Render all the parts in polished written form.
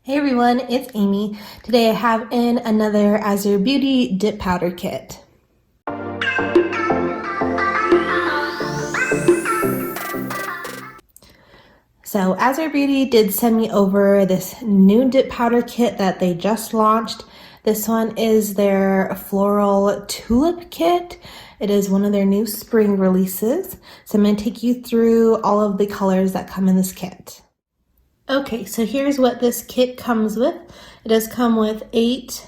Hey everyone, it's Amy. Today I have in another AZUREBEAUTY dip powder kit. So AZUREBEAUTY did send me over this new dip powder kit that they just launched. This one is their floral tulip kit. It is one of their new spring releases. So I'm going to take you through all of the colors that come in this kit. Okay, so here's what this kit comes with. It does come with 8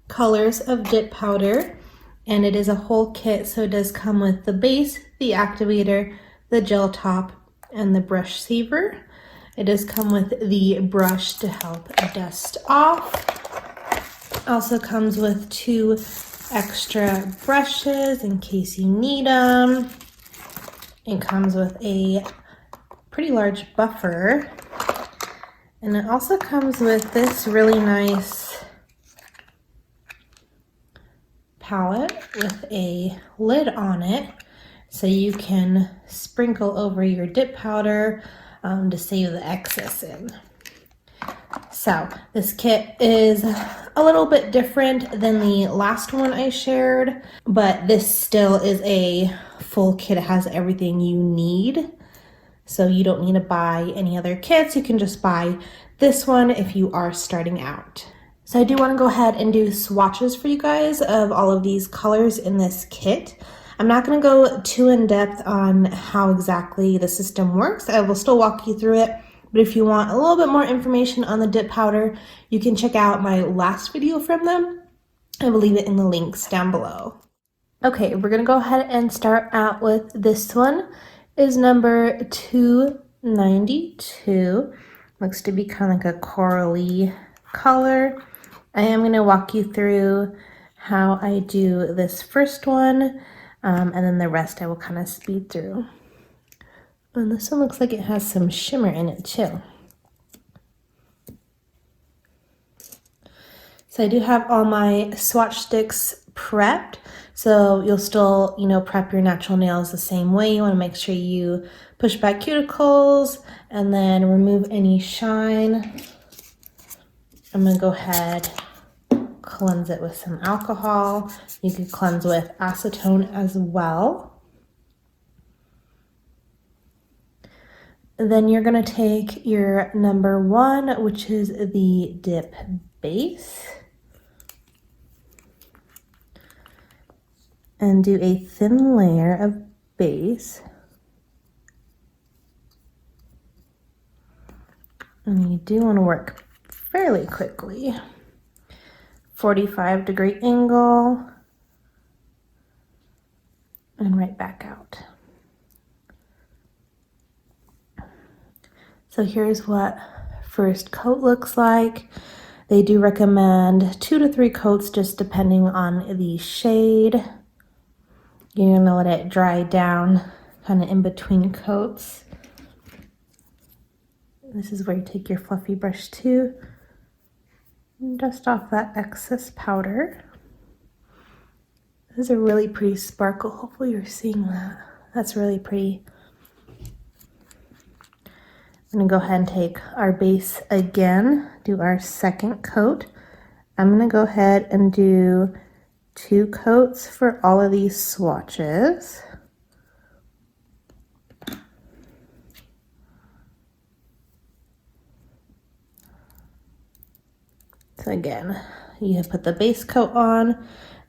colors of dip powder, and it is a whole kit, so it does come with the base, the activator, the gel top, and the brush saver. It does come with the brush to help dust off. Also comes with 2 extra brushes in case you need them. It comes with a pretty large buffer. And it also comes with this really nice palette with a lid on it, so you can sprinkle over your dip powder to save the excess in. So this kit is a little bit different than the last one I shared, but this still is a full kit. It has everything you need. So you don't need to buy any other kits. You can just buy this one if you are starting out. So I do want to go ahead and do swatches for you guys of all of these colors in this kit. I'm not going to go too in depth on how exactly the system works. I will still walk you through it. But if you want a little bit more information on the dip powder, you can check out my last video from them. I will leave it in the links down below. Okay, we're going to go ahead and start out with this one. Is number 292. Looks to be kind of like a corally color. I am going to walk you through how I do this first one, and then the rest I will kind of speed through. And this one looks like it has some shimmer in it too. So I do have all my swatch sticks prepped. So you'll still, prep your natural nails the same way. You want to make sure you push back cuticles and then remove any shine. I'm going to go ahead, cleanse it with some alcohol. You can cleanse with acetone as well. Then you're going to take your number 1, which is the dip base, and do a thin layer of base. And you do want to work fairly quickly. 45-degree angle, and right back out. So here's what first coat looks like. They do recommend 2 to 3 coats, just depending on the shade. You're gonna let it dry down kind of in between coats. This is where you take your fluffy brush too and dust off that excess powder. This is a really pretty sparkle. Hopefully you're seeing that. That's really pretty. I'm gonna go ahead and take our base again, do our second coat. I'm gonna go ahead and do 2 coats for all of these swatches. So again, you put the base coat on,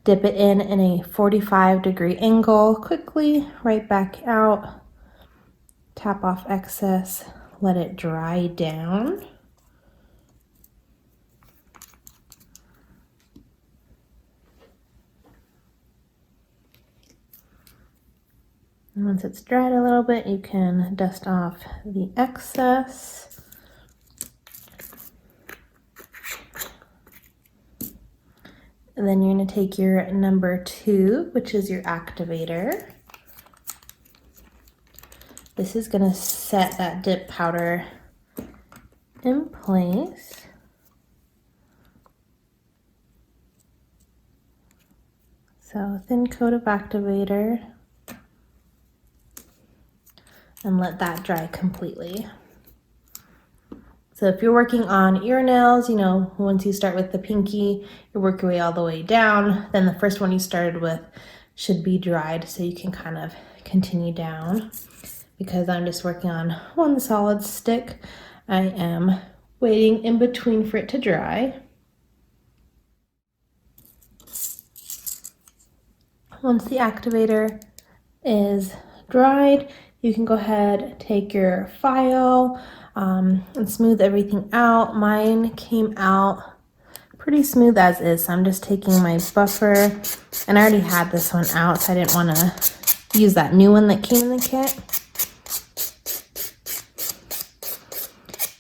dip it in a 45-degree angle quickly, right back out, tap off excess, let it dry down. And once it's dried a little bit, you can dust off the excess. And then you're going to take your number 2, which is your activator. This is going to set that dip powder in place. So a thin coat of activator. And let that dry completely. So if you're working on ear nails, you know, once you start with the pinky, you work your way all the way down. Then the first one you started with should be dried, so you can kind of continue down. Because I'm just working on one solid stick, I am waiting in between for it to dry. Once the activator is dried, you can go ahead, take your file, and smooth everything out. Mine came out pretty smooth as is, so I'm just taking my buffer, and I already had this one out, so I didn't want to use that new one that came in the kit.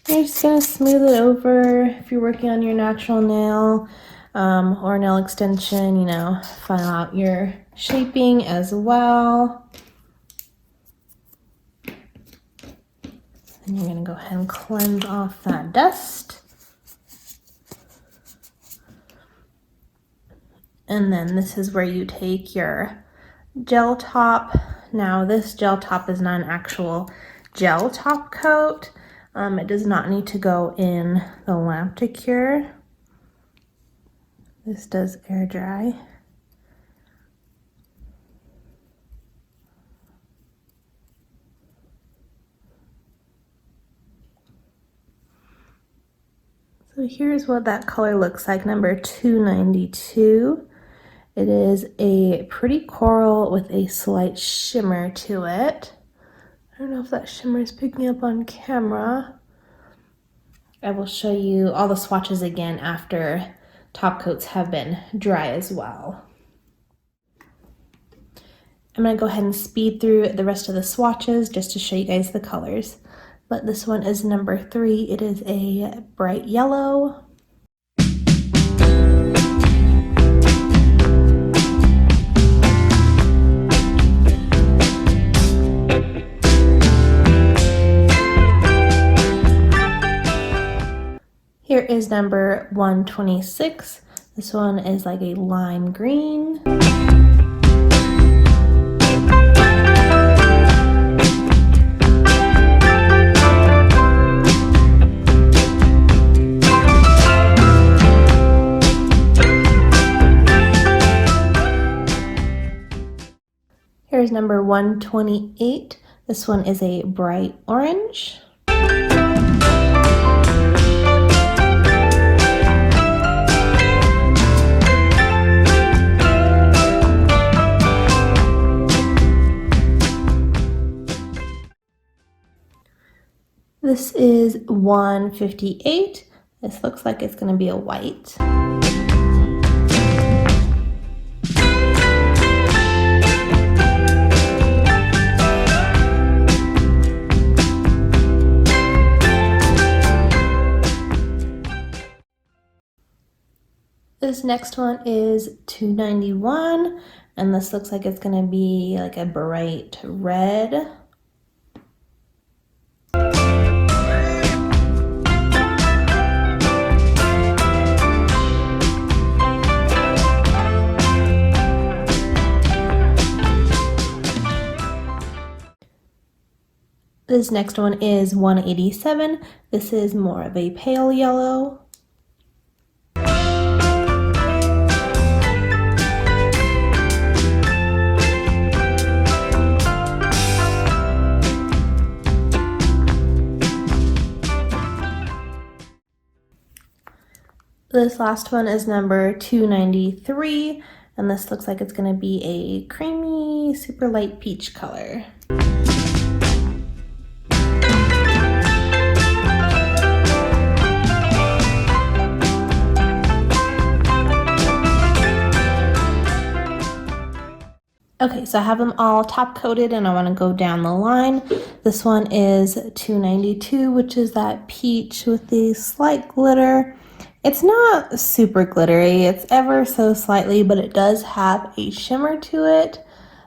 You're just gonna smooth it over. If you're working on your natural nail or nail extension, you know, file out your shaping as well. And you're gonna go ahead and cleanse off that dust. And then this is where you take your gel top. Now this gel top is not an actual gel top coat. It does not need to go in the lamp to cure. This does air dry. So here's what that color looks like, number 292. It is a pretty coral with a slight shimmer to it. I don't know if that shimmer is picking up on camera. I will show you all the swatches again after top coats have been dry as well. I'm going to go ahead and speed through the rest of the swatches just to show you guys the colors. But this one is number 3. It is a bright yellow. Here is number 126. This one is like a lime green. Here's number 128. This one is a bright orange. This is 158. This looks like it's going to be a white. This next one is 291, and this looks like it's going to be like a bright red. This next one is 187. This is more of a pale yellow. This last one is number 293, and this looks like it's going to be a creamy, super light peach color. Okay, so I have them all top coated and I want to go down the line. This one is 292, which is that peach with the slight glitter. It's not super glittery, it's ever so slightly, but it does have a shimmer to it.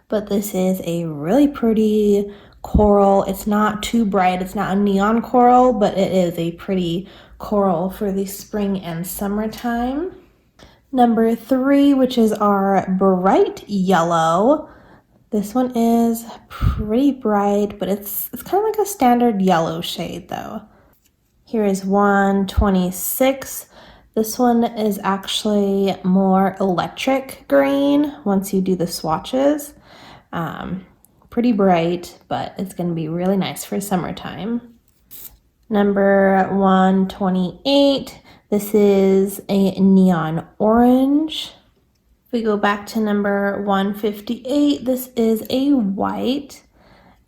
But this is a really pretty coral. It's not too bright, it's not a neon coral, but it is a pretty coral for the spring and summertime. Number 3, which is our bright yellow. This one is pretty bright, but it's kind of like a standard yellow shade though. Here is 126. This one is actually more electric green once you do the swatches. Pretty bright, but it's going to be really nice for summertime. Number 128. This is a neon orange. If we go back to number 158, this is a white.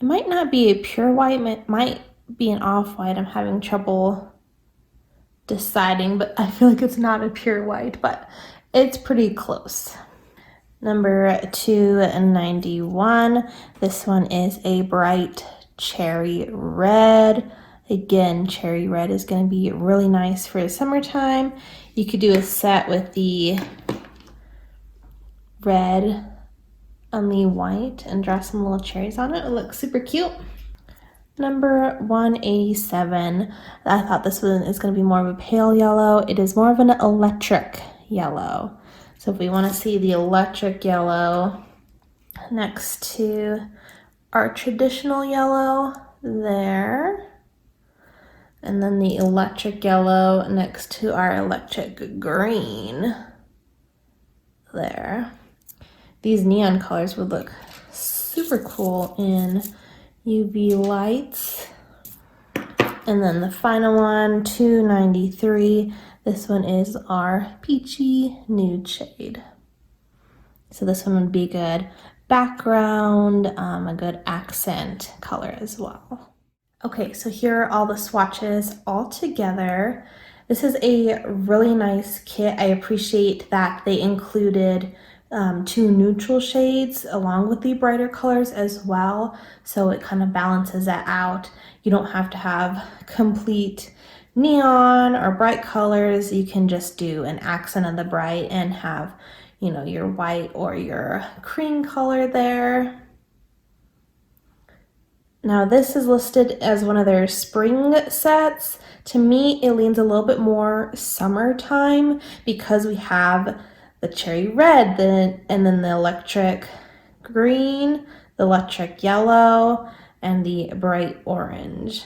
It might not be a pure white, it might be an off-white. I'm having trouble deciding, but I feel like it's not a pure white, but it's pretty close. Number 291. This one is a bright cherry red. Again, cherry red is going to be really nice for the summertime. You could do a set with the red on the white and draw some little cherries on it. It looks super cute. Number 187. I thought this one is going to be more of a pale yellow. It is more of an electric yellow. So if we want to see the electric yellow next to our traditional yellow there, and then the electric yellow next to our electric green there. These neon colors would look super cool in UV lights. And then the final one, 293. This one is our peachy nude shade. So this one would be good background, a good accent color as well. Okay, so here are all the swatches all together. This is a really nice kit. I appreciate that they included 2 neutral shades along with the brighter colors as well, so it kind of balances that out. You don't have to have complete neon or bright colors. You can just do an accent of the bright and have, you know, your white or your cream color there. Now this is listed as one of their spring sets. To me, it leans a little bit more summertime because we have the cherry red, and then the electric green, the electric yellow, and the bright orange.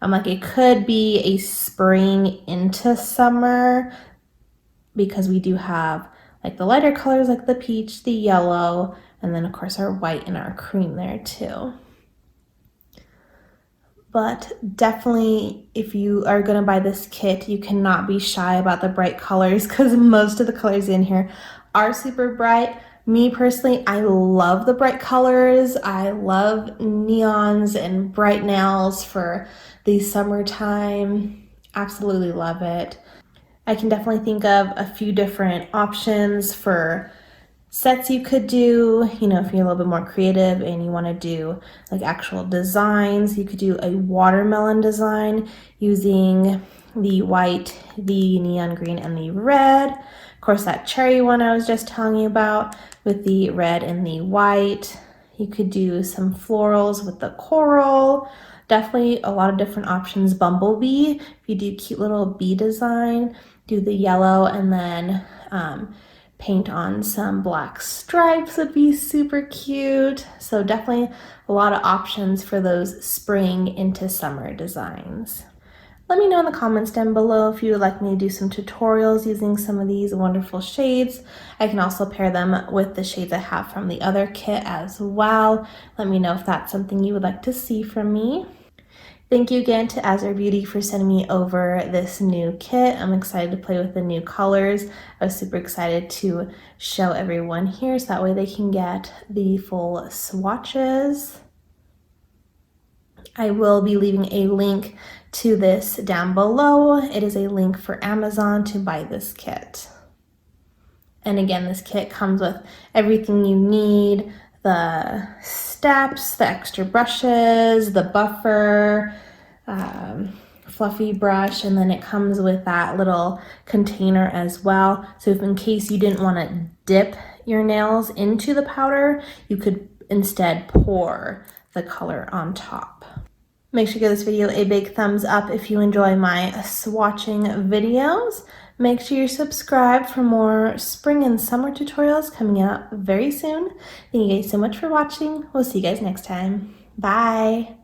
Like it could be a spring into summer because we do have like the lighter colors like the peach, the yellow, and then of course our white and our cream there too. But definitely, if you are going to buy this kit, you cannot be shy about the bright colors because most of the colors in here are super bright. Me personally, I love the bright colors. I love neons and bright nails for the summertime. Absolutely love it. I can definitely think of a few different options for sets you could do, you know, if you're a little bit more creative and you want to do like actual designs. You could do a watermelon design using the white, the neon green, and the red. Of course, that cherry one I was just telling you about with the red and the white. You could do some florals with the coral. Definitely a lot of different options. Bumblebee, if you do cute little bee design, do the yellow and then paint on some black stripes would be super cute. So definitely a lot of options for those spring into summer designs. Let me know in the comments down below if you would like me to do some tutorials using some of these wonderful shades. I can also pair them with the shades I have from the other kit as well. Let me know if that's something you would like to see from me. Thank you again to AZUREBEAUTY for sending me over this new kit. I'm excited to play with the new colors. I was super excited to show everyone here so that way they can get the full swatches. I will be leaving a link to this down below. It is a link for Amazon to buy this kit. And again, this kit comes with everything you need. The steps, the extra brushes, the buffer, fluffy brush, and then it comes with that little container as well. So if in case you didn't want to dip your nails into the powder, you could instead pour the color on top. Make sure to give this video a big thumbs up if you enjoy my swatching videos. Make sure you're subscribed for more spring and summer tutorials coming out very soon. Thank you guys so much for watching. We'll see you guys next time. Bye.